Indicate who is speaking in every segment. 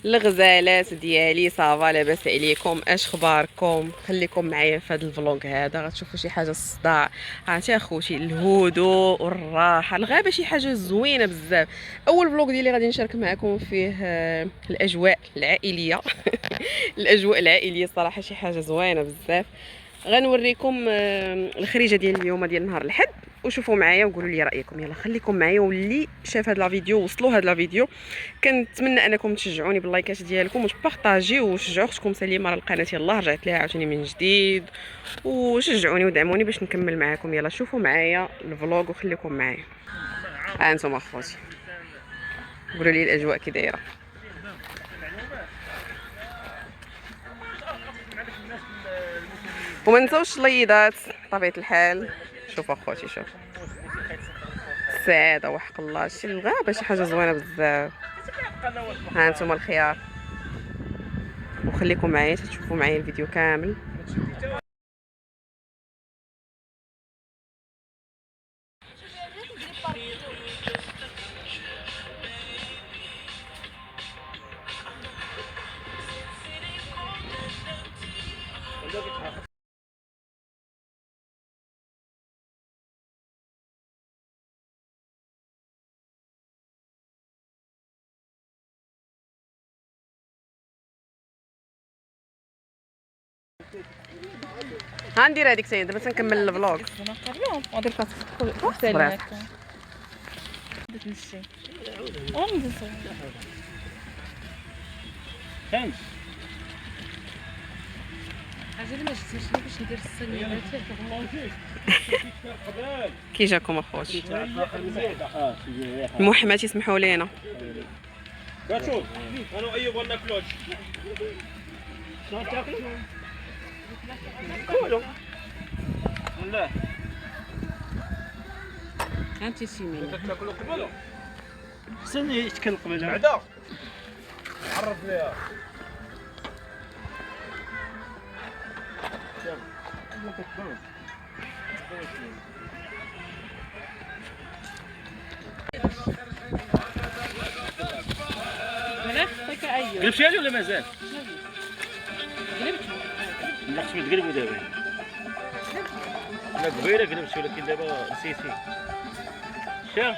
Speaker 1: الغزالات ديالي صافا، لاباس عليكم؟ اش اخباركم؟ خليكم معايا في هذا الفلوق هذا، غتشوفوا شي حاجه الصداع. عرفتي اخوتي، الهدوء والراحه، الغابه شي حاجه زوينه بزاف. اول فلوق ديالي غادي نشارك معكم فيه الاجواء العائليه. الاجواء العائليه صراحه شي حاجه زوينه بزاف. غنوريكم الخريجه ديال اليوم ديال نهار الحد، وشوفوا معايا وقولوا لي رايكم. يلا خليكم معايا، واللي شاف هذا الفيديو وصلوا هذا الفيديو كنتمنى انكم تشجعوني باللايكات ديالكم وتبارطاجيو وشجعوا اختكم سليمه على القناه. يلاه رجعت ليها عاوتاني من جديد، وشجعوني ودعموني باش نكمل معاكم. يلا شوفوا معايا الفلوق وخليكم معايا. ها انتم اخواتي، قولوا لي الاجواء كي دايره. وما نساوش الليضات بطبيعه الحال. شوف اخواتي، شوف السعاده وحق الله، شتي الغابه شي حاجه زوينه بزاف. ها انتم الخيار، وخليكم معايا تشوفوا معايا الفيديو كامل. ها ندير هذيك سيدة باش نكمل الفلوق. كي جاكم اخوتي؟ المحمات يسمحوا لينا. شوف انا ايوب ولا كلوش شنو تاكلوا؟ كولوا لا انت شي مين تاكلوا قبل حسن يتكل قبل بعدا عرف ليها. قلب شي ولا مازال؟ قلبت نقص تقلبوا دابا. لا قبيله قلبت ولكن دابا نسيتي. شا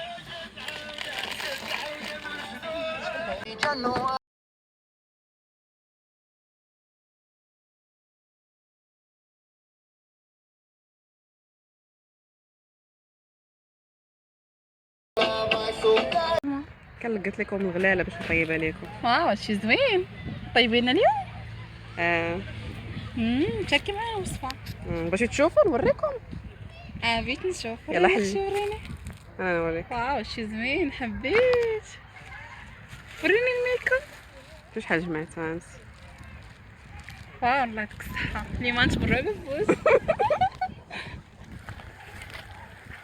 Speaker 1: قلت لكم الغلاله باش نطيبها لكم.
Speaker 2: واو شي زوين. طيبين اليوم؟ تشكي معنا وصفه
Speaker 1: باش تشوفوا نوريكم.
Speaker 2: بغيت نشوف.
Speaker 1: يلا حلي
Speaker 2: وريني.
Speaker 1: انا نوريك.
Speaker 2: واو شي زوين، حبيت. وريني الميك اب.
Speaker 1: شحال جمعت انت؟
Speaker 2: واو الله يعطيك الصحه. اليوم نتبرع بزاف.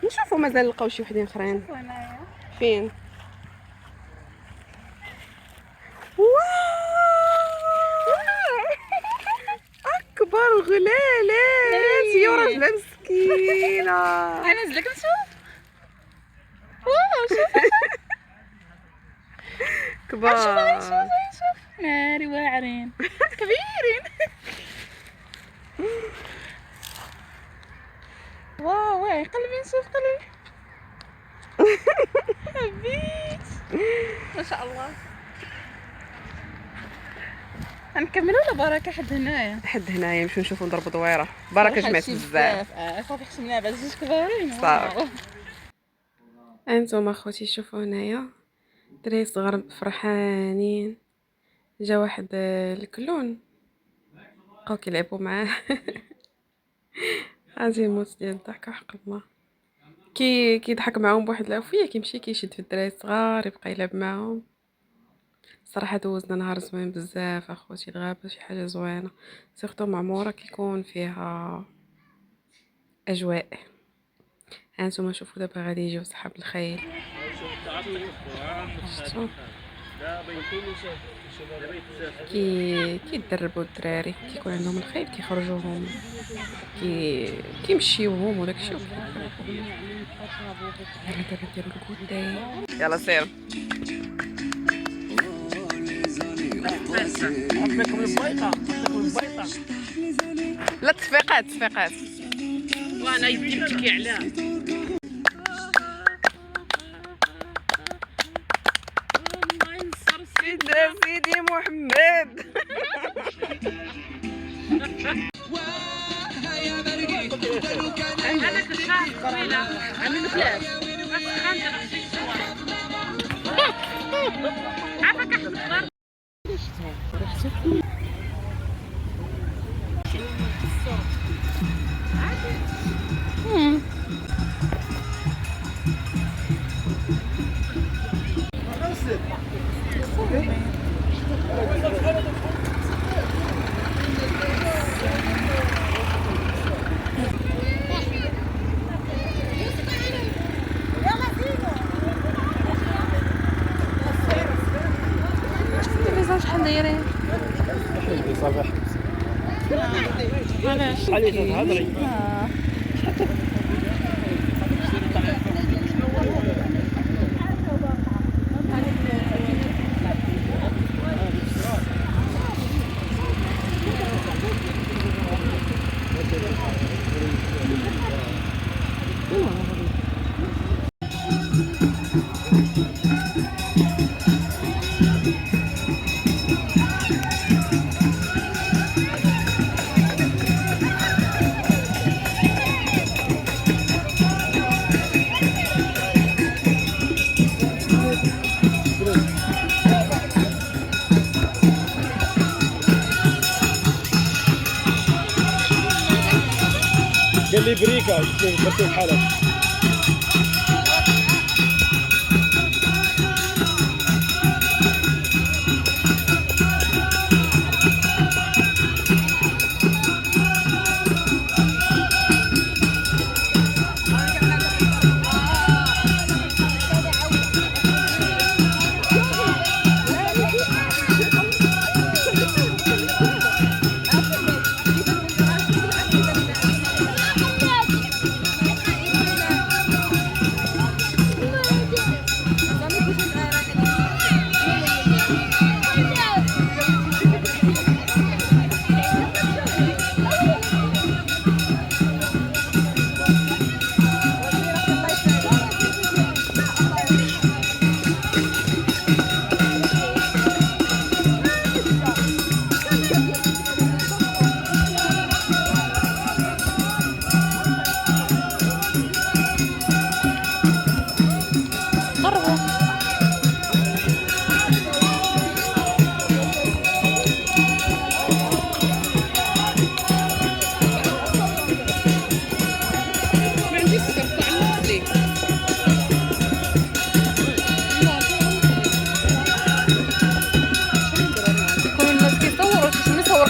Speaker 1: نشوفوا مازال لقاو شي وحدين اخرين. فين؟ اكبر غلالات يا راجله مسكينه.
Speaker 2: انا نزلك نشوف. واو شوف
Speaker 1: كبار.
Speaker 2: شوف ناري واعرين كبيرين. واو واعي قلبي نشوف قلبي. حبيت ما شاء الله. غنكملوا ولا بركه حد هنايا؟
Speaker 1: حد هنايا نمشيو نشوفوا نضربوا دويره. بركه جمعت بزاف.
Speaker 2: صافي حشمنا بعد جوج كبارين.
Speaker 1: صافي انتم اخوتي شوفوا هنايا دراري صغار فرحانين. جا واحد الكلون بقاو كيلعبوا معاه. غادي يموت ديال الضحك حق الله. كيضحك معاهم بواحد العافيه، كيمشي كيشد في الدراري الصغار يبقى يلعب معاهم. صراحه دوزنا نهار زوين بزاف اخوتي. الغابه شي حاجه زوينه، سيرتو معموره كيكون فيها اجواء. هانتوما شوفوا دابا غادي يجيو صحاب الخيل. شفتوا كيدربوا الدراري، كيكون عندهم الخيل كيخرجوهم كيمشيوهم وداك الشيء. يلا دابا نديرو الكوتاي. يلا سير. لا تصفيقات تصفيقات.
Speaker 2: وانا يدي متكي عليها.
Speaker 1: سيدي محمد.
Speaker 2: هذاك الشهر طويله عامل ثلاث بس خمسه عافاك احمد.
Speaker 1: شحال دايرين؟
Speaker 3: صافي
Speaker 1: علاش؟
Speaker 3: علي تهضري قال لي بريكا درتي بحالك.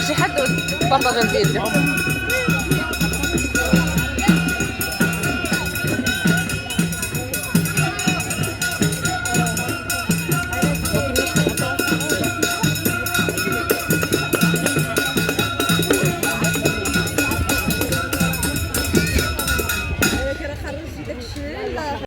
Speaker 1: شي حد بارطاجا الفيديو.